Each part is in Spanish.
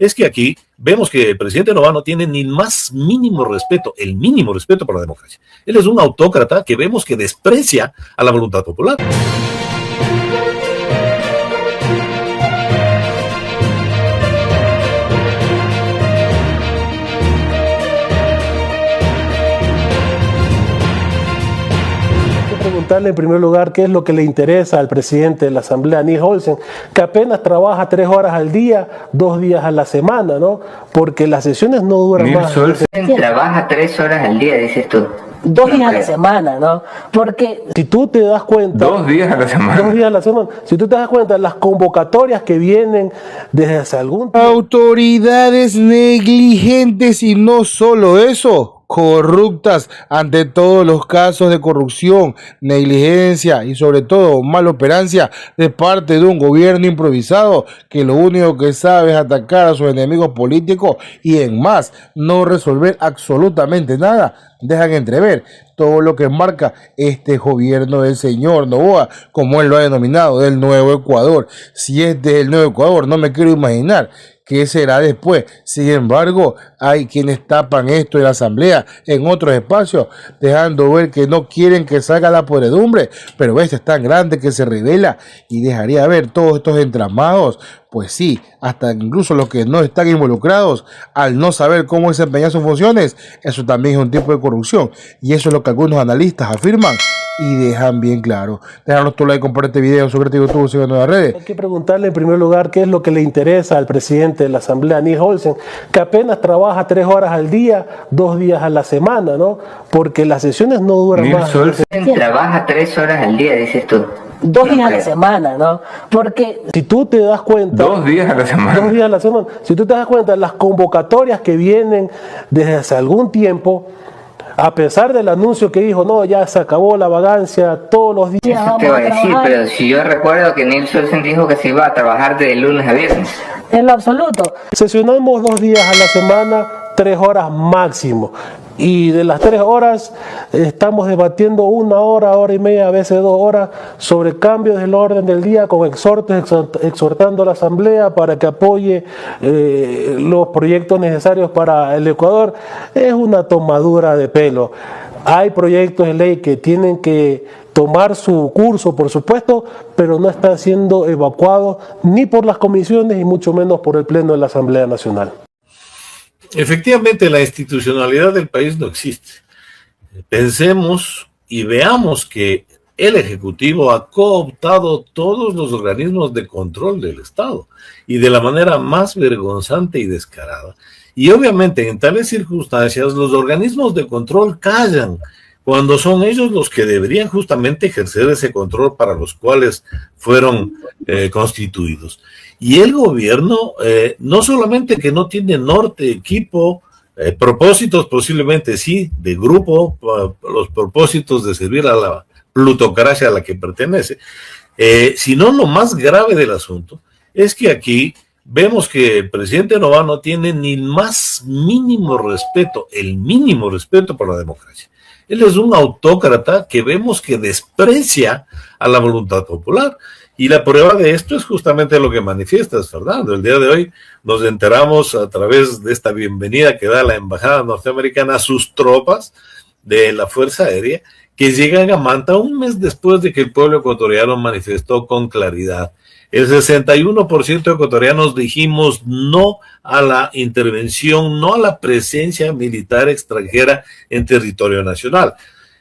es que aquí vemos que el presidente Noboa no tiene ni el más mínimo respeto, el mínimo respeto por la democracia. Él es un autócrata que vemos que desprecia a la voluntad popular. Preguntarle en primer lugar qué es lo que le interesa al presidente de la Asamblea, Nils Olsen, que apenas trabaja 3 horas al día, 2 días a la semana, ¿no? Porque las sesiones no duran Nils más. Olsen trabaja 3 horas al día, dices tú. 2 días a la semana, ¿no? Porque si tú te das cuenta... 2 días a la semana. 2 días a la semana. Si tú te das cuenta, las convocatorias que vienen desde hace algún tiempo... Autoridades negligentes y no solo eso, corruptas ante todos los casos de corrupción, negligencia y sobre todo maloperancia de parte de un gobierno improvisado que lo único que sabe es atacar a sus enemigos políticos y en más, no resolver absolutamente nada. Dejan entrever todo lo que marca este gobierno del señor Noboa, como él lo ha denominado, del Nuevo Ecuador. Si este es el Nuevo Ecuador, no me quiero imaginar qué será después. Sin embargo, hay quienes tapan esto en la asamblea, en otros espacios, dejando ver que no quieren que salga la podredumbre, pero este es tan grande que se revela y dejaría ver todos estos entramados. Pues sí, hasta incluso los que no están involucrados, al no saber cómo desempeñar sus funciones, eso también es un tipo de corrupción. Y eso es lo que algunos analistas afirman y dejan bien claro. Déjanos tu like, comparte este video, suscríbete a YouTube, síguenos en las redes. Hay que preguntarle en primer lugar qué es lo que le interesa al presidente de la Asamblea, Nils Olsen, que apenas trabaja 3 horas al día, 2 días a la semana, ¿no? Porque las sesiones no duran más. Nils Olsen trabaja 3 horas al día, dices tú. 2 días a la semana, ¿no? Porque si tú te das cuenta... 2 días a la semana. 2 días a la semana. Si tú te das cuenta, las convocatorias que vienen desde hace algún tiempo, a pesar del anuncio que dijo, no, ya se acabó la vagancia, todos los días... Eso te voy a decir, pero si yo recuerdo que Nils Olsen dijo que se iba a trabajar de lunes a viernes. En lo absoluto. Sesionamos 2 días a la semana, 3 horas máximo. Y de las 3 horas estamos debatiendo 1 hora, hora y media, a veces 2 horas, sobre cambios del orden del día, con exhortos, exhortando a la Asamblea para que apoye los proyectos necesarios para el Ecuador. Es una tomadura de pelo. Hay proyectos de ley que tienen que tomar su curso, por supuesto, pero no están siendo evacuados ni por las comisiones y mucho menos por el Pleno de la Asamblea Nacional. Efectivamente, la institucionalidad del país no existe. Pensemos y veamos que el Ejecutivo ha cooptado todos los organismos de control del Estado y de la manera más vergonzante y descarada. Y obviamente en tales circunstancias los organismos de control callan cuando son ellos los que deberían justamente ejercer ese control para los cuales fueron constituidos. Y el gobierno no solamente que no tiene norte, equipo, propósitos posiblemente sí, de grupo, los propósitos de servir a la plutocracia a la que pertenece, sino lo más grave del asunto es que aquí vemos que el presidente Noboa no tiene ni el más mínimo respeto, el mínimo respeto por la democracia. Él es un autócrata que vemos que desprecia a la voluntad popular. Y la prueba de esto es justamente lo que manifiestas, Fernando. El día de hoy nos enteramos a través de esta bienvenida que da la Embajada Norteamericana a sus tropas de la Fuerza Aérea, que llegan a Manta 1 mes después de que el pueblo ecuatoriano manifestó con claridad. El 61% de ecuatorianos dijimos no a la intervención, no a la presencia militar extranjera en territorio nacional.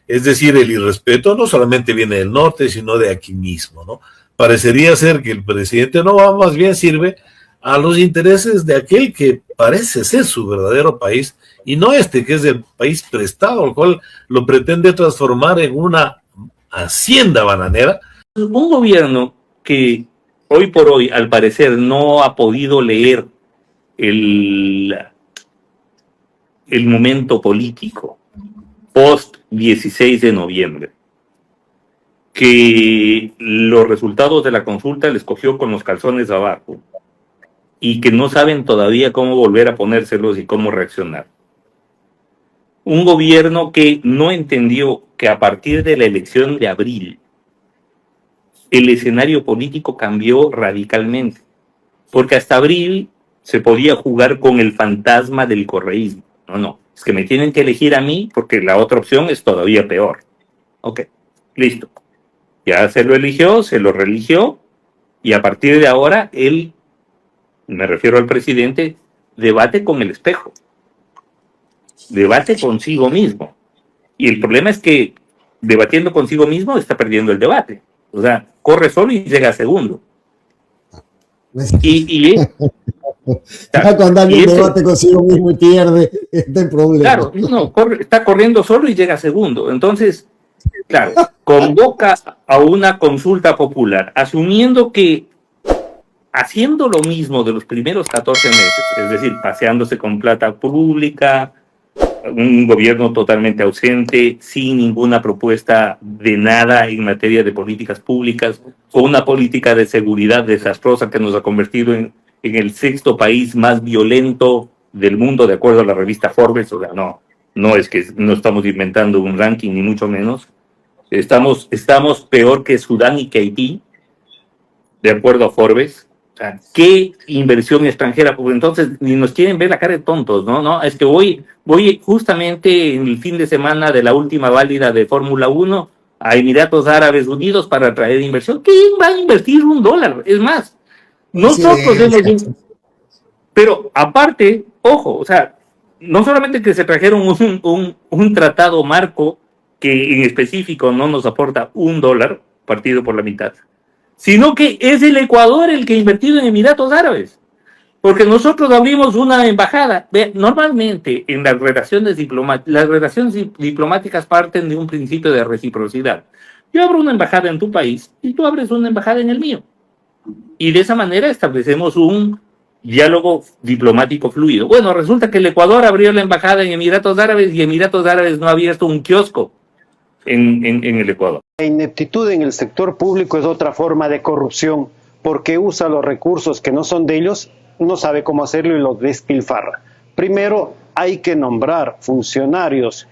Es decir, el irrespeto no solamente viene del norte, sino de aquí mismo, ¿no? Parecería ser que el presidente Noboa más bien sirve a los intereses de aquel que parece ser su verdadero país y no este que es el país prestado, al cual lo pretende transformar en una hacienda bananera. Un gobierno que hoy por hoy, al parecer, no ha podido leer el momento político post 16 de noviembre, que los resultados de la consulta les cogió con los calzones abajo y que no saben todavía cómo volver a ponérselos y cómo reaccionar. Un gobierno que no entendió que a partir de la elección de abril el escenario político cambió radicalmente, porque hasta abril se podía jugar con el fantasma del correísmo. No, es que me tienen que elegir a mí porque la otra opción es todavía peor. Ok, listo. Ya se lo eligió, se lo religió, y a partir de ahora él, me refiero al presidente, debate con el espejo, debate consigo mismo. Y el problema es que debatiendo consigo mismo está perdiendo el debate. O sea, corre solo y llega segundo. Ya cuando alguien debate consigo mismo y pierde, este problema. Claro, está corriendo solo y llega segundo. Entonces, claro, convoca a una consulta popular, asumiendo que haciendo lo mismo de los primeros 14 meses, es decir, paseándose con plata pública, un gobierno totalmente ausente, sin ninguna propuesta de nada en materia de políticas públicas, con una política de seguridad desastrosa que nos ha convertido en el 6º país más violento del mundo, de acuerdo a la revista Forbes. O sea, no es que no estamos inventando un ranking, ni mucho menos. Estamos peor que Sudán y que Haití, de acuerdo a Forbes. O sea, ¿qué inversión extranjera? Pues entonces ni nos quieren ver la cara de tontos, ¿no? Es que voy justamente en el fin de semana de la última válida de Fórmula 1 a Emiratos Árabes Unidos para traer inversión. ¿Quién va a invertir $1? Es más, nosotros hemos... Pero aparte, ojo, o sea, no solamente que se trajeron un tratado marco que en específico no nos aporta $1, partido por la mitad, sino que es el Ecuador el que ha invertido en Emiratos Árabes, porque nosotros abrimos una embajada. Normalmente en las relaciones diplomáticas parten de un principio de reciprocidad. Yo abro una embajada en tu país y tú abres una embajada en el mío, y de esa manera establecemos un diálogo diplomático fluido. Bueno, resulta que el Ecuador abrió la embajada en Emiratos Árabes y Emiratos Árabes no ha abierto un kiosco en el Ecuador. La ineptitud en el sector público es otra forma de corrupción, porque usa los recursos que no son de ellos, no sabe cómo hacerlo y los despilfarra. Primero, hay que nombrar funcionarios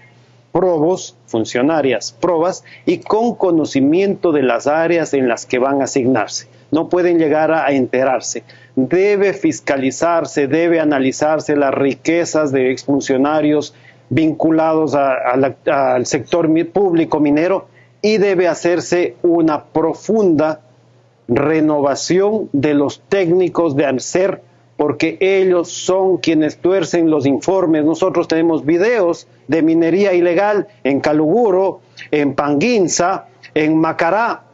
funcionarias probas y con conocimiento de las áreas en las que van a asignarse. No pueden llegar a enterarse. Debe fiscalizarse, debe analizarse las riquezas de exfuncionarios vinculados al sector público minero, y debe hacerse una profunda renovación de los técnicos de ANSER, porque ellos son quienes tuercen los informes. Nosotros tenemos videos de minería ilegal en Caluguro, en Panguinza, en Macará.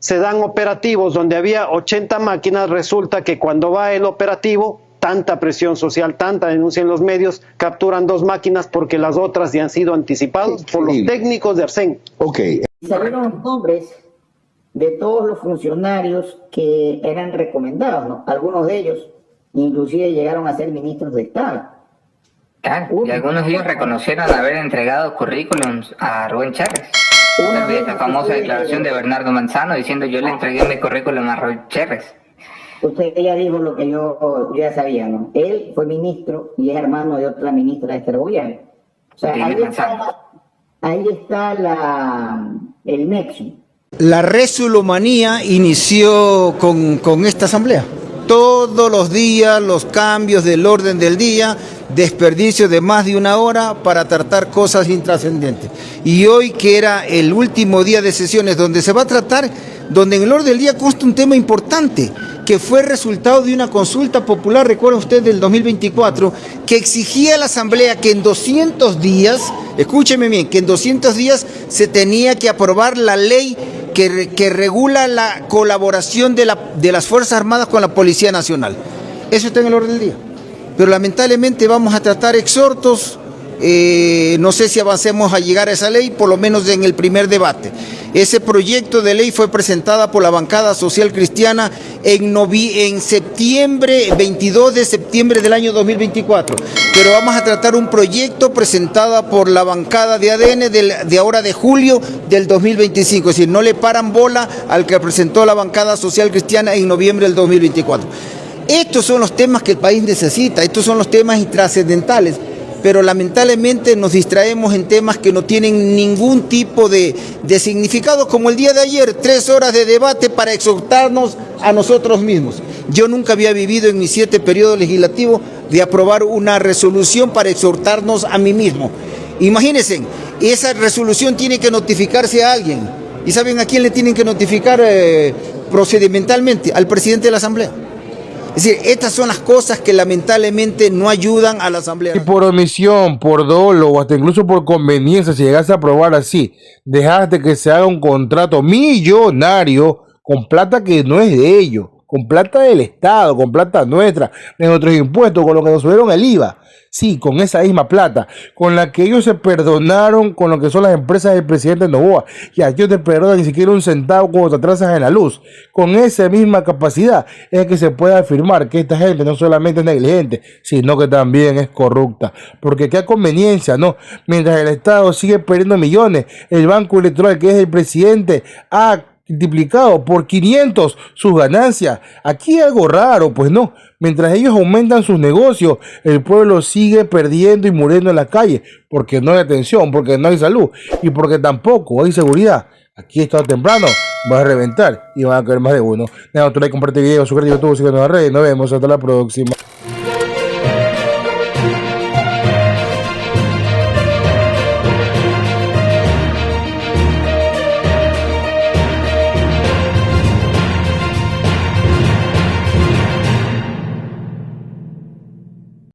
Se dan operativos donde había 80 máquinas, resulta que cuando va el operativo, tanta presión social, tanta denuncia en los medios, capturan 2 máquinas porque las otras ya han sido anticipadas por los técnicos de Arsen. Okay. Salieron nombres de todos los funcionarios que eran recomendados, ¿no? Algunos de ellos inclusive llegaron a ser ministros de Estado. Claro, y algunos de ellos reconocieron haber entregado currículums a Rubén Chávez. La famosa declaración de Bernardo Manzano diciendo: yo le entregué mi currículum a Rubén Chávez. Usted ya dijo lo que yo ya sabía, ¿no? Él fue ministro y es hermano de otra ministra de este gobierno. O sea, ahí está el nexo. La resulomanía inició con esta asamblea. Todos los días los cambios del orden del día, desperdicio de más de 1 hora para tratar cosas intrascendentes. Y hoy, que era el último día de sesiones donde se va a tratar, donde en el orden del día consta un tema importante, que fue resultado de una consulta popular, recuerda usted, del 2024, que exigía a la Asamblea que en 200 días, escúcheme bien, que en 200 días se tenía que aprobar la ley que regula la colaboración de las Fuerzas Armadas con la Policía Nacional. Eso está en el orden del día. Pero lamentablemente vamos a tratar exhortos, no sé si avancemos a llegar a esa ley, por lo menos en el primer debate. Ese proyecto de ley fue presentada por la bancada social cristiana en septiembre, 22 de septiembre del año 2024. Pero vamos a tratar un proyecto presentado por la bancada de ADN de ahora de julio del 2025. Es decir, no le paran bola al que presentó la bancada social cristiana en noviembre del 2024. Estos son los temas que el país necesita, estos son los temas trascendentales. Pero lamentablemente nos distraemos en temas que no tienen ningún tipo de significado, como el día de ayer, 3 horas de debate para exhortarnos a nosotros mismos. Yo nunca había vivido en mis 7 periodos legislativos de aprobar una resolución para exhortarnos a mí mismo. Imagínense, esa resolución tiene que notificarse a alguien. ¿Y saben a quién le tienen que notificar procedimentalmente? Al presidente de la Asamblea. Es decir, estas son las cosas que lamentablemente no ayudan a la Asamblea. Y por omisión, por dolo o hasta incluso por conveniencia, si llegase a aprobar así, dejaste que se haga un contrato millonario con plata que no es de ellos, con plata del Estado, con plata nuestra, de nuestros impuestos, con lo que nos subieron el IVA. Sí, con esa misma plata, con la que ellos se perdonaron con lo que son las empresas del presidente Noboa. Y a ti no te perdonan ni siquiera un centavo cuando te atrasas en la luz. Con esa misma capacidad es que se puede afirmar que esta gente no solamente es negligente, sino que también es corrupta. Porque qué conveniencia, ¿no? Mientras el Estado sigue perdiendo millones, el banco electoral que es el presidente ha multiplicado por 500 sus ganancias. Aquí hay algo raro, pues no. Mientras ellos aumentan sus negocios, el pueblo sigue perdiendo y muriendo en la calle, porque no hay atención, porque no hay salud y porque tampoco hay seguridad. Aquí está temprano, va a reventar y van a caer más de uno. Deja tu like, comparte el video, suscríbete a YouTube, síguenos en las redes. Nos vemos hasta la próxima.